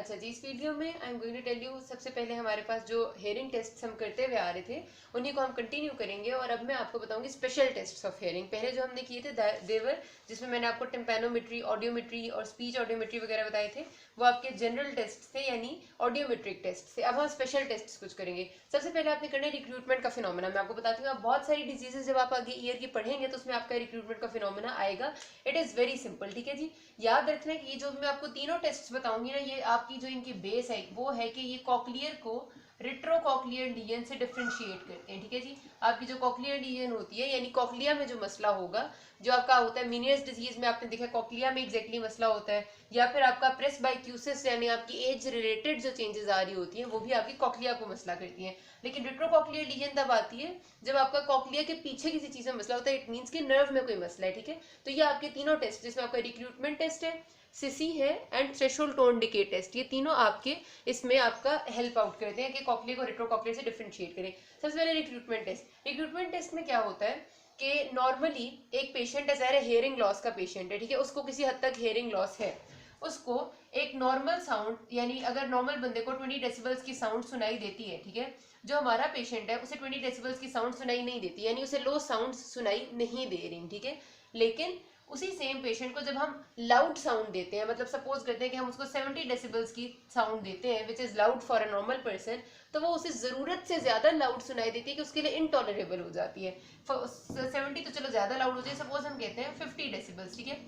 अच्छा जी, इस वीडियो में I am going to tell you, सबसे पहले हमारे पास जो हेयरिंग टेस्ट हम करते हुए आ रहे थे उन्हीं को हम कंटिन्यू करेंगे। और अब मैं आपको बताऊंगी स्पेशल टेस्ट ऑफ हेयरिंग। पहले जो हमने किए थे देवर, जिसमें मैंने आपको टिम्पैनोमेट्री, ऑडियोमेट्री और स्पीच ऑडियोमेट्री वगैरह बताए थे, वो आपके जनरल टेस्ट थे यानी ऑडियोमेट्रिक टेस्ट थे। अब हम स्पेशल टेस्ट कुछ करेंगे। सबसे पहले आपने करना है रिक्रूटमेंट का फिनोमेना। मैं आपको बताती हूँ, आप बहुत सारी डिजीजेस जब आप आगे ईयर की पढ़ेंगे तो उसमें आपका रिक्रूटमेंट का फिनोमेना आएगा। इट इज वेरी सिंपल, ठीक है जी। याद रखना कि ये जो मैं आपको तीनों टेस्ट बताऊंगी ना, ये आपकी जो इनकी बेस है वो है कि ये कॉकलियर को रिट्रोकॉकलियर लीजन से डिफरेंशिएट करते हैं, ठीक है जी। आपकी जो कॉकलियर लीजन होती है यानी कॉकलिया में जो मसला होगा, जो आपका होता है मीनियस डिजीज में आपने देखा कॉकलिया में एग्जैक्टली मसला होता है, या फिर आपका प्रेसबाइक्यूसिस यानी आपकी एज रिलेटेड जो चेंजेस आ रही होती हैं वो भी आपकी कॉकलिया को मसला करती हैं। लेकिन रिट्रोकॉकलियर लीजन तब आती है जब आपका कॉकलिया के पीछे किसी चीज में मसला होता है। इट मींस कि नर्व में कोई मसला है, ठीक है। तो ये आपके तीनों टेस्ट, जिसमें आपका रिक्रूटमेंट टेस्ट है, सिसी है and threshold tone decay test, ये तीनों आपके इसमें आपका हेल्प आउट करते हैं कि कॉकलिया को रिट्रोकॉकलिया से डिफरेंशिएट करें। सबसे पहले रिक्रूटमेंट टेस्ट। रिक्रूटमेंट टेस्ट में क्या होता है कि नॉर्मली एक पेशेंट है, ज़ाहिर है हेयरिंग लॉस का पेशेंट है, ठीक है, उसको किसी हद तक हेयरिंग लॉस है। उसको एक नॉर्मल साउंड यानी अगर नॉर्मल बंदे को 20 डेसिबल्स की साउंड सुनाई देती है, ठीक है, जो हमारा पेशेंट है उसे 20 डेसिबल्स की साउंड सुनाई नहीं देती, यानी उसे लो साउंड सुनाई नहीं दे रही, ठीक है। लेकिन उसी सेम पेशेंट को जब हम लाउड साउंड देते हैं, मतलब सपोज करते हैं कि हम उसको 70 डेसिबल्स की साउंड देते हैं which is loud for a normal person, तो वो उसे जरूरत से ज्यादा लाउड सुनाई देती है कि उसके लिए इनटॉलरेबल हो जाती है। 70 तो चलो ज्यादा लाउड हो जाए, सपोज हम कहते हैं 50 डेसिबल्स, ठीक है।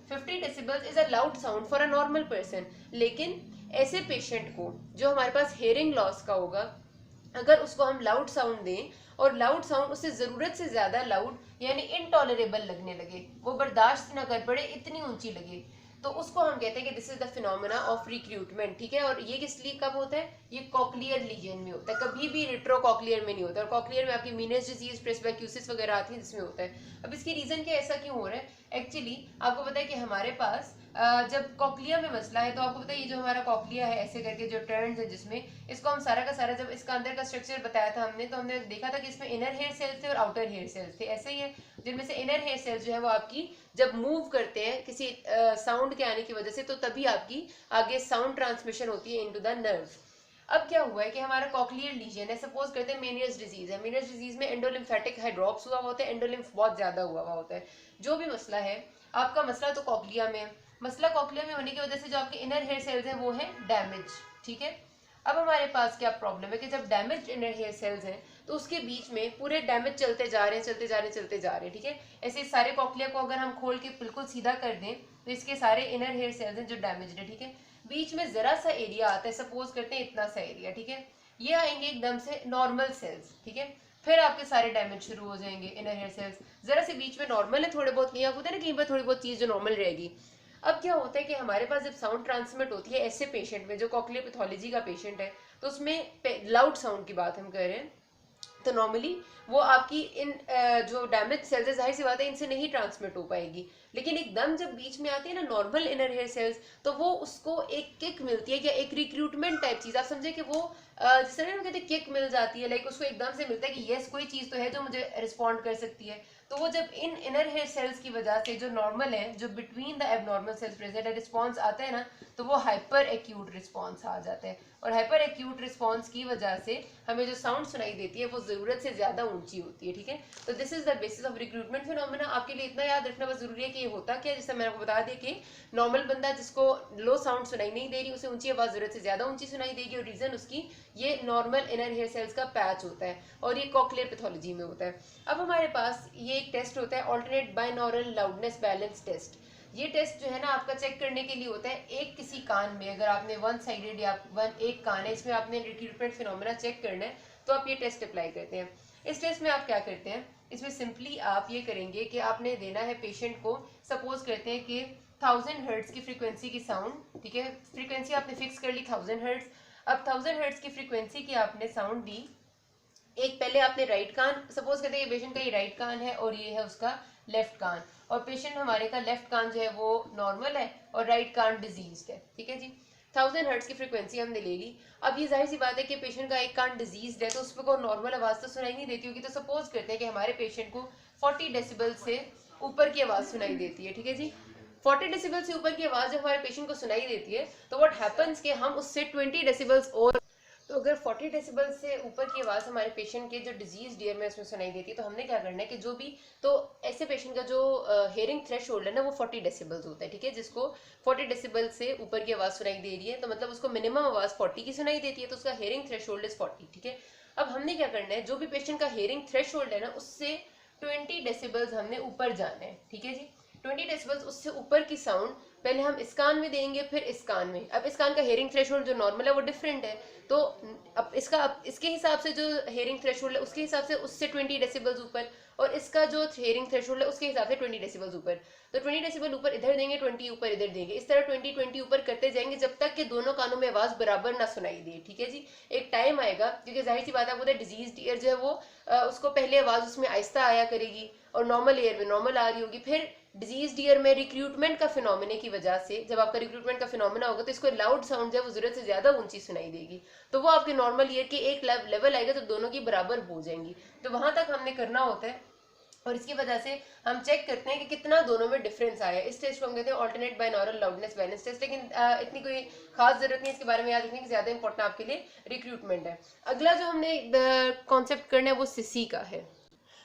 50 decibels is a loud sound for a normal person. लेकिन ऐसे पेशेंट को जो हमारे पास हेयरिंग लॉस का होगा, अगर उसको हम लाउड साउंड दें और लाउड साउंड उससे जरूरत से ज्यादा लाउड यानी इनटॉलरेबल लगने लगे, वो बर्दाश्त ना कर पड़े, इतनी ऊंची लगे, तो उसको हम कहते हैं कि this is the phenomena of recruitment, ठीक है। और ये किस लिए कब होता है? ये कॉकलियर लीजन में होता है, कभी भी रिट्रोकॉकलियर में नहीं होता। और कॉकलियर में आपकी मीनियस डिजीज, प्रेसबाइक्यूसिस वगैरह आती है जिसमें होता है। अब इसकी रीजन क्या, ऐसा क्यों हो रहा है? एक्चुअली आपको पता है कि हमारे पास जब कॉकलिया में मसला है, तो आपको पता है ये जो हमारा कॉकलिया है ऐसे करके जो टर्न्स है, जिसमें इसको हम सारा का सारा, जब इसका अंदर का स्ट्रक्चर बताया था हमने, तो हमने देखा था कि इसमें इनर हेयर सेल्स थे और आउटर हेयर सेल्स थे, ऐसे ही है। जिनमें से इनर हेयर सेल्स जो है वो आपकी जब मूव करते हैं किसी साउंड के आने की वजह से, तो तभी आपकी आगे साउंड ट्रांसमिशन होती है इनटू द नर्व। अब क्या हुआ है कि हमारा कॉकलियर लीजन है, सपोज करते हैं मेनियस डिजीज है। मेनियस डिजीज में एंडोलिम्फेटिक हाइड्रोप्स हुआ होता है, एंडोलिम्फ बहुत ज्यादा हुआ हुआ होता है। जो भी मसला है, आपका मसला तो कॉकलिया में, मसला कॉकलिया में होने की वजह से जो आपके इनर हेयर सेल्स हैं वो है डैमेज, ठीक है। अब हमारे पास क्या प्रॉब्लम है कि जब डैमेज इनर हेयर सेल्स हैं तो उसके बीच में पूरे डैमेज चलते जा रहे हैं, चलते जा रहे हैं, चलते जा रहे हैं, ठीक है। ऐसे सारे कॉकलिया को अगर हम खोल के बिल्कुल सीधा कर दें तो इसके सारे इनर हेयर सेल्स हैं जो डैमेज है, ठीक है। बीच में जरा सा एरिया आता है, सपोज करते हैं इतना सा एरिया, ठीक है। ये आएंगे एकदम से नॉर्मल सेल्स, ठीक है। फिर आपके सारे डैमेज शुरू हो जाएंगे इनर हेयर सेल्स। जरा से बीच में नॉर्मल है, थोड़े बहुत नहीं, आप होता है ना कहीं पर थोड़ी बहुत चीज जो नॉर्मल रहेगी। अब क्या होता है कि हमारे पास जब साउंड ट्रांसमिट होती है ऐसे पेशेंट में जो कॉकलियर पैथोलॉजी का पेशेंट है, तो उसमें लाउड साउंड की बात हम कर रहे हैं, तो नॉर्मली वो आपकी इन जो डैमेज सेल्स है, जाहिर सी बात है इनसे नहीं ट्रांसमिट हो पाएगी। लेकिन एकदम जब बीच में आती है ना नॉर्मल इनर हेयर सेल्स, तो वो उसको एक किक मिलती है, या एक रिक्रूटमेंट टाइप चीज आप समझे कि वो जिस तरह कहते हैं किक मिल जाती है, लाइक उसको एकदम से मिलता है कि यस कोई चीज तो है जो मुझे रिस्पॉन्ड कर सकती है। तो वो जब इन इनर हेयर सेल्स की वजह से जो नॉर्मल है, जो between the abnormal cells present है, रिस्पॉन्स आता है ना, तो वो हाइपर एक्यूट रिस्पॉन्स आ जाता है। और हाइपर एक्यूट रिस्पॉन्स की वजह से हमें जो साउंड सुनाई देती है वो जरूरत से ज्यादा ऊंची होती है, ठीक है। तो this is the basis of recruitment phenomena. आपके लिए इतना याद रखना बस जरूरी है कि ये होता क्या, जैसे मैंने आपको बता दिया कि नॉर्मल बंदा जिसको लो साउंड सुनाई नहीं दे रही, उसे ऊंची आवाज जरूरत से ज्यादा ऊंची सुनाई देगी, और रीजन उसकी ये नॉर्मल इनर हेयर सेल्स का पैच होता है, और ये कॉकलियर पैथोलॉजी में होता है। अब हमारे पास ये एक टेस्ट होता है alternate binaural loudness balance test. ये टेस्ट जो है ना आपका चेक करने के लिए होता है एक किसी कान में, अगर आपने वन साइडेड या एक कान है इसमें आपने रिक्रूटमेंट फिनोमेना चेक करना है, तो आप ये टेस्ट अप्लाई करते हैं। इस टेस्ट में आप क्या करते हैं, इसमें सिंपली आप ये करेंगे कि आपने देना है पेशेंट को, सपोज करते हैं कि 1000 हर्ट्ज की फ्रीक्वेंसी की साउंड, ठीक है, फ्रीक्वेंसी आपने फिक्स कर ली 1000 हर्ट्ज। अब 1000 हर्ट्ज की फ्रीक्वेंसी की आपने साउंड दी। एक पहले आपने राइट कान, सपोज करते हैं पेशेंट का ये राइट कान है और ये है उसका लेफ्ट कान, और पेशेंट हमारे का लेफ्ट कान जो है वो नॉर्मल है और राइट कान डिजीज है, ठीक है जी। 1000 हर्ट्ज की फ्रीक्वेंसी हमने ले ली। अब ये जाहिर सी बात है कि पेशेंट का एक कान डिजीज है, तो उस पर कोई नॉर्मल आवाज तो सुनाई नहीं देती होगी। तो सपोज करते हैं कि हमारे पेशेंट को 40 डेसिबल से ऊपर की आवाज सुनाई देती है, ठीक है जी। 40 डेसिबल से ऊपर की आवाज जब हमारे पेशेंट को सुनाई देती है तो व्हाट हैपेंस कि हम उससे 20 डेसिबल्स और, तो अगर 40 डेसिबल से ऊपर की आवाज़ हमारे पेशेंट के जो डिजीज ईयर में उसमें सुनाई देती है तो हमने क्या करना है कि जो भी, तो ऐसे पेशेंट का जो हेयरिंग थ्रेशोल्ड है ना वो 40 डेसिबल्स होता है, ठीक है। जिसको 40 डेसिबल से ऊपर की आवाज़ सुनाई दे रही है तो मतलब उसको मिनिमम आवाज़ 40 की सुनाई देती है तो उसका हेयरिंग थ्रेशोल्ड इज 40, ठीक है। अब हमने क्या करना है, जो भी पेशेंट का हेयरिंग थ्रेशोल्ड है ना उससे 20 डेसिबल्स हमने ऊपर जाना है, ठीक है जी। 20 डेसिबल्स उससे ऊपर की साउंड पहले हम इस कान में देंगे फिर इस कान में। अब इस कान का हेयरिंग थ्रेशोल्ड जो नॉर्मल है वो डिफरेंट है, तो अब इसके हिसाब से जो हेयरिंग थ्रेशोल्ड है उसके हिसाब से उससे 20 डेसिबल्स ऊपर, और इसका जो हेयरिंग थ्रेशोल्ड है उसके हिसाब से 20 डेसिबल्स ऊपर। तो 20 डेसिबल ऊपर इधर देंगे, 20 ऊपर इधर देंगे, इस तरह 20 ऊपर करते जाएंगे जब तक कि दोनों कानों में आवाज बराबर ना सुनाई दे, ठीक है जी। एक टाइम आएगा, क्योंकि जाहिर सी बात है वो डिजीज ईयर जो है वो उसको पहले आवाज उसमें आहिस्ता आया करेगी और नॉर्मल ईयर में नॉर्मल आ रही होगी। फिर डिजीज ईयर में रिक्रूटमेंट का फिनोमिना की वजह से, जब आपका रिक्रूटमेंट का फिनोमिना होगा तो इसको लाउड साउंड जो है वो जरूरत से ज्यादा ऊंची सुनाई देगी, तो वो आपके नॉर्मल ईयर के एक लेवल आएगा तो दोनों की बराबर हो जाएंगी। तो वहां तक हमने करना होता है और इसकी वजह से हम चेक करते हैं कि कितना दोनों में डिफरेंस आया है। इस टेस्ट को हम कहते हैं alternate binaural loudness balance test, लेकिन इतनी कोई खास जरूरत नहीं इसके बारे में याद रखने की, ज्यादा इंपॉर्टेंट आपके लिए रिक्रूटमेंट है। अगला जो हमने कॉन्सेप्ट करना है वो सिसी का है।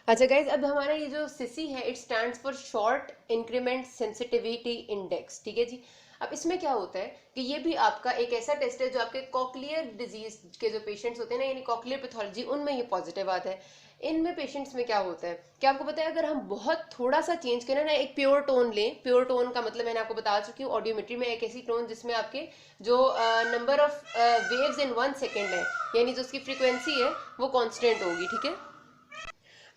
अच्छा गाइज, अब हमारा ये जो सिसी है it stands for short increment sensitivity index, ठीक है जी। अब इसमें क्या होता है कि ये भी आपका एक ऐसा टेस्ट है जो आपके कॉक्लियर डिजीज के जो पेशेंट्स होते हैं ना, यानी कॉक्लियर पैथोलॉजी, उनमें ये पॉजिटिव आता है। इनमें पेशेंट्स में क्या होता है कि आपको पता है, अगर हम बहुत थोड़ा सा चेंज करें ना, एक प्योर टोन लें, प्योर टोन का मतलब मैंने आपको बता चुकी हूँ ऑडियोमेट्री में, एक ऐसी टोन जिसमें आपके जो number of waves in 1 second है, यानी जो उसकी फ्रीक्वेंसी है वो कांस्टेंट होगी, ठीक है।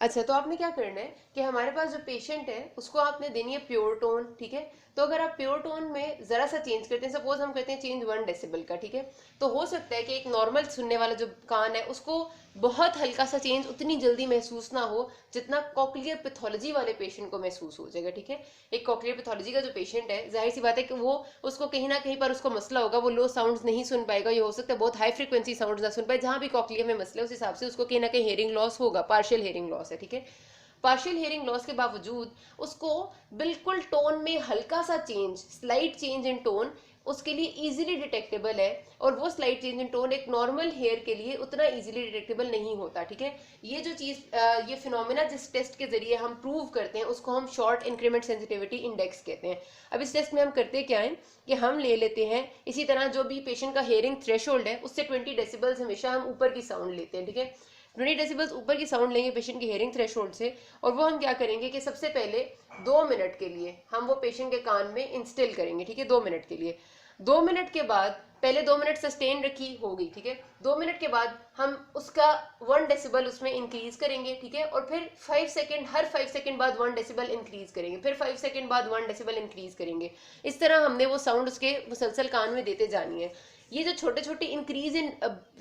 अच्छा, तो आपने क्या करना है कि हमारे पास जो पेशेंट है उसको आपने देनी है प्योर टोन, ठीक है। तो अगर आप प्योर टोन में जरा सा चेंज करते हैं, सपोज हम करते हैं चेंज 1 डेसिबल का, ठीक है, तो हो सकता है कि एक नॉर्मल सुनने वाला जो कान है उसको बहुत हल्का सा चेंज उतनी जल्दी महसूस ना हो जितना कॉक्लियर पैथोलॉजी वाले पेशेंट को महसूस हो जाएगा, ठीक है। एक कॉक्लियर पैथोलॉजी का जो पेशेंट है, जाहिर सी बात है कि वो उसको कहीं ना कहीं पर उसको मसला होगा, वो लो साउंड्स नहीं सुन पाएगा, ये हो सकता है बहुत हाई फ्रिक्वेंसी साउंड्स ना सुन पाए, जहां भी कॉक्लियर में मसला है उस हिसाब से उसको कहीं ना कहीं हेयरिंग लॉस होगा, पार्शियल हेयरिंग लॉस है, ठीक है। पार्शियल हियरिंग लॉस के बावजूद उसको बिल्कुल टोन में हल्का सा change, slight change in tone उसके लिए इजीली डिटेक्टेबल है, और वो स्लाइट चेंज इन टोन एक नॉर्मल हेयर के लिए उतना इजीली डिटेक्टेबल नहीं होता, ठीक है। ये जो चीज ये फिनोमेना जिस टेस्ट के जरिए हम प्रूव करते हैं उसको हम शॉर्ट इंक्रीमेंट सेंसिटिविटी इंडेक्स कहते हैं। अब इस टेस्ट में हम करते क्या है कि हम ले लेते हैं इसी तरह जो भी पेशेंट का हेयरिंग थ्रेशोल्ड है उससे 20 डेसिबल्स हमेशा हम ऊपर की साउंड लेते हैं, ठीक है। 20 डेसिबल्स ऊपर की साउंड लेंगे पेशेंट की हेयरिंग थ्रेशोल्ड से, और वो हम क्या करेंगे कि सबसे पहले 2 मिनट के लिए हम वो पेशेंट के कान में इंस्टिल करेंगे, ठीक है, 2 मिनट के लिए। 2 मिनट के बाद, पहले 2 मिनट सस्टेन रखी होगी, ठीक है, 2 मिनट के बाद हम उसका 1 डेसिबल उसमें इंक्रीज करेंगे, ठीक है, और फिर 5 सेकंड, हर 5 सेकंड बाद 1 डेसिबल इंक्रीज करेंगे, फिर 5 सेकंड बाद 1 डेसिबल इंक्रीज करेंगे। इस तरह हमने वो साउंड उसके मुसलसल कान में देते जानी है। ये जो छोटे छोटे इंक्रीज इन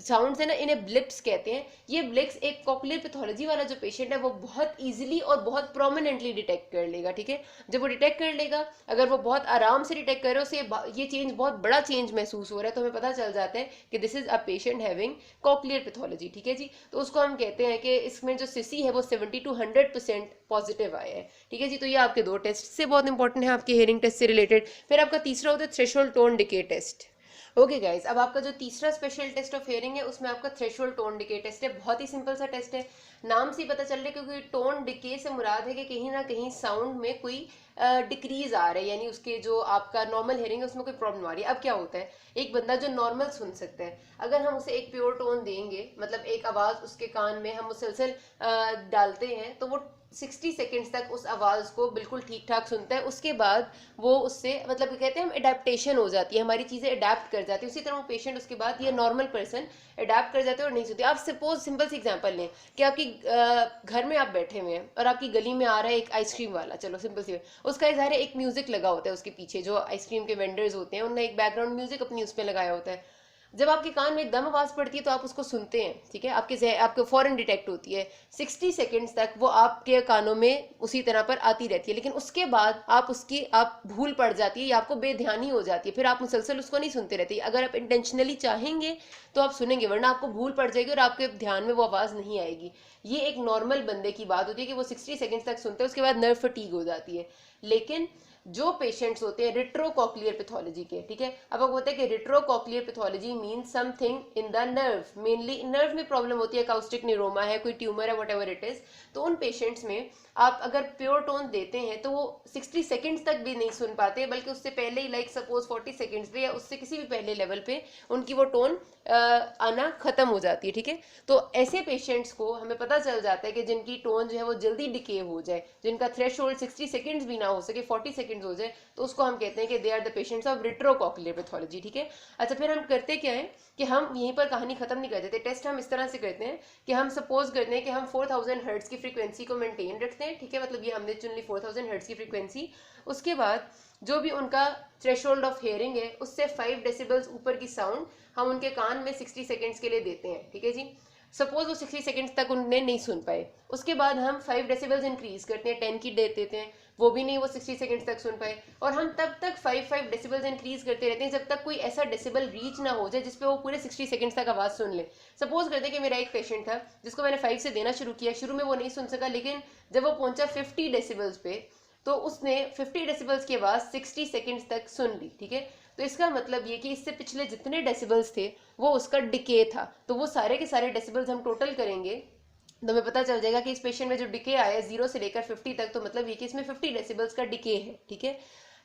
साउंड्स है ना, इन्हें ब्लिप्स कहते हैं। ये ब्लिप्स एक कॉक्लियर पैथोलॉजी वाला जो पेशेंट है वो बहुत इजीली और बहुत प्रोमिनेंटली डिटेक्ट कर लेगा, ठीक है। जब वो डिटेक्ट कर लेगा, अगर वो बहुत आराम से डिटेक्ट करे, उसे ये चेंज बहुत बड़ा चेंज महसूस हो रहा है, तो हमें पता चल जाता है कि this is a patient having cochlear pathology, ठीक है जी। तो उसको हम कहते हैं कि इसमें जो सिसी है वो 70 to 100% पॉजिटिव आया है, ठीक है जी। तो ये आपके 2 टेस्ट से बहुत इंपॉर्टेंट है, आपके हेयरिंग टेस्ट से रिलेटेड। फिर आपका तीसरा होता है threshold tone decay test. Okay guys, अब आपका जो तीसरा स्पेशल टेस्ट ऑफ हियरिंग है उसमें आपका थ्रेशोल्ड टोन डिके टेस्ट है। बहुत ही सिंपल सा टेस्ट है, नाम से ही पता चल रहा है, क्योंकि टोन डिके से मुराद है कि कहीं ना कहीं साउंड में कोई डिक्रीज आ रहा है, यानी उसके जो आपका नॉर्मल हियरिंग है उसमें कोई प्रॉब्लम आ रही है। अब क्या होता है, एक बंदा जो नॉर्मल सुन सकता है, अगर हम उसे एक प्योर टोन देंगे, मतलब एक आवाज उसके कान में हम मुसलसल डालते हैं, तो वो 60 सेकेंड्स तक उस आवाज को बिल्कुल ठीक ठाक सुनता है। उसके बाद वो उससे, मतलब कहते हैं हम, एडेप्टेशन हो जाती है, हमारी चीजें अडेप्ट कर जाती है। उसी तरह वो पेशेंट उसके बाद, ये नॉर्मल पर्सन अडेप्ट कर जाते हैं और नहीं सुनते। आप सपोज सिंपल सी एग्जांपल लें कि आपकी घर में आप बैठे हुए हैं और आपकी गली में आ रहा है एक आइसक्रीम वाला, चलो सिंपल सी, उसका इजहार है, एक म्यूजिक लगा होता है उसके पीछे, जो आइसक्रीम के वेंडर्स होते हैं उन्होंने एक बैकग्राउंड म्यूजिक अपनी उस पर लगाया होता है। जब आपके कान में एकदम आवाज पड़ती है तो आप उसको सुनते हैं, ठीक है, आपके फौरन डिटेक्ट होती है। 60 सेकेंड्स तक वो आपके कानों में उसी तरह पर आती रहती है, लेकिन उसके बाद आप भूल पड़ जाती है या आपको बेध्यानी हो जाती है, फिर आप मुसलसल उसको नहीं सुनते रहते। अगर आप इंटेंशनली चाहेंगे तो आप सुनेंगे, वरना आपको भूल पड़ जाएगी और आपके ध्यान में वो आवाज नहीं आएगी। ये एक नॉर्मल बंदे की बात होती है कि वो 60 सेकेंड्स तक सुनते हैं, उसके बाद नर्व फटीग हो जाती है। लेकिन जो पेशेंट्स होते हैं रिट्रोकॉक्लियर पैथोलॉजी के, ठीक है, अब आपको होता है कि retrocochlear pathology mean something in the nerve, mainly nerve में प्रॉब्लम होती है, काउस्टिक न्यूरोमा है, कोई ट्यूमर है, व्हाटएवर इट इज, तो उन पेशेंट्स में आप अगर प्योर टोन देते हैं तो वो 60 सेकंड्स तक भी नहीं सुन पाते, बल्कि उससे पहले ही लाइक सपोज 40 सेकंड्स पे या उससे किसी भी पहले लेवल पे उनकी वो टोन आना खत्म हो जाती है, ठीक है। तो ऐसे पेशेंट्स को हमें पता चल जाता है कि जिनकी टोन जो है वो जल्दी डिके हो जाए, जिनका थ्रेशोल्ड 60 सेकंड्स भी ना हो सके, 40 सेकंड्स हो जाए, तो उसको हम कहते हैं कि they are the patients of retrocochlear pathology, ठीक है। अच्छा, फिर हम करते क्या है कि हम यहीं पर कहानी खत्म नहीं कर देते, टेस्ट हम इस तरह से करते हैं कि हम सपोज करते हैं कि हम 4000 हर्ट्ज की फ्रीक्वेंसी को मेंटेन रखते हैं, ठीक है, मतलब ये हमने चुन ली 4000 हर्ट्ज की फ्रीक्वेंसी। उसके बाद जो भी उनका थ्रेशोल्ड ऑफ हेयरिंग है उससे 5 डेसिबल्स ऊपर की साउंड हम उनके कान में 60 सेकंड्स के लिए देते हैं, ठीक है जी। सपोज वो 60 सेकंड्स तक उन्हें नहीं सुन पाए, उसके बाद हम 5 डेसिबल्स इंक्रीज करते हैं, 10 की दे देते हैं, वो भी नहीं, वो 60 सेकंड्स तक सुन पाए, और हम तब तक 5 डेसिबल्स इंक्रीज करते रहते हैं जब तक कोई ऐसा डेसिबल रीच ना हो जाए जिसपे वो पूरे 60 सेकंड्स तक आवाज सुन ले। सपोज करते हैं कि मेरा एक पेशेंट था जिसको मैंने 5 से देना शुरू किया, शुरू में वो नहीं सुन सका, लेकिन जब वो पहुंचा 50 डेसिबल्स पे तो उसने 50 डेसिबल्स की आवाज 60 सेकंड्स तक सुन ली, ठीक है। तो इसका मतलब ये कि इससे पिछले जितने डेसिबल्स थे वो उसका डिके था, तो वो सारे के सारे डेसिबल्स हम टोटल करेंगे तो हमें पता चल जाएगा कि इस पेशेंट में जो डिके आया है 0 से लेकर 50 तक, तो मतलब ये कि इसमें 50 डेसिबल्स का डिके है, ठीक है।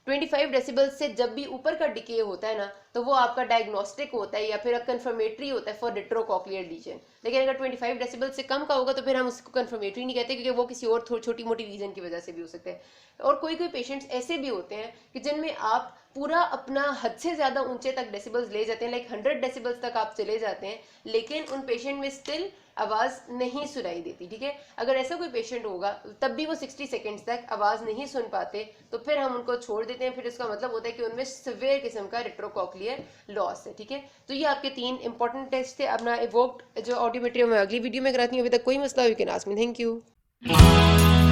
25 डेसिबल्स से जब भी ऊपर का डिके होता है ना तो वो आपका डायग्नोस्टिक होता है या फिर कंफर्मेटरी होता है फॉर रिट्रोकॉक्लियर लीजन। लेकिन अगर 25 डेसिबल से कम का होगा तो फिर हम उसको कंफर्मेटरी नहीं कहते, क्योंकि वो किसी और छोटी मोटी रीजन की वजह से भी हो सकता है। और कोई कोई पेशेंट्स ऐसे भी होते हैं कि जिनमें आप पूरा अपना हद से ज्यादा ऊंचे तक डेसिबल्स ले जाते हैं, लाइक 100 डेसिबल्स तक आप चले जाते हैं, लेकिन उन पेशेंट में स्टिल आवाज नहीं सुनाई देती, ठीक है। अगर ऐसा कोई पेशेंट होगा तब भी वो 60 सेकंड्स तक आवाज नहीं सुन पाते तो फिर हम उनको छोड़ देते हैं, फिर इसका मतलब होता है कि उनमें सिवियर किस्म का रिट्रोकॉक्लियर लॉस है, ठीक है। तो ये आपके 3 इंपॉर्टेंट टेस्ट थे। अपना इवोक्ड जो ऑडियो मटेरियल मैं अगली वीडियो में कराती हूँ, अभी तक कोई मसला हो you can ask me. Thank you.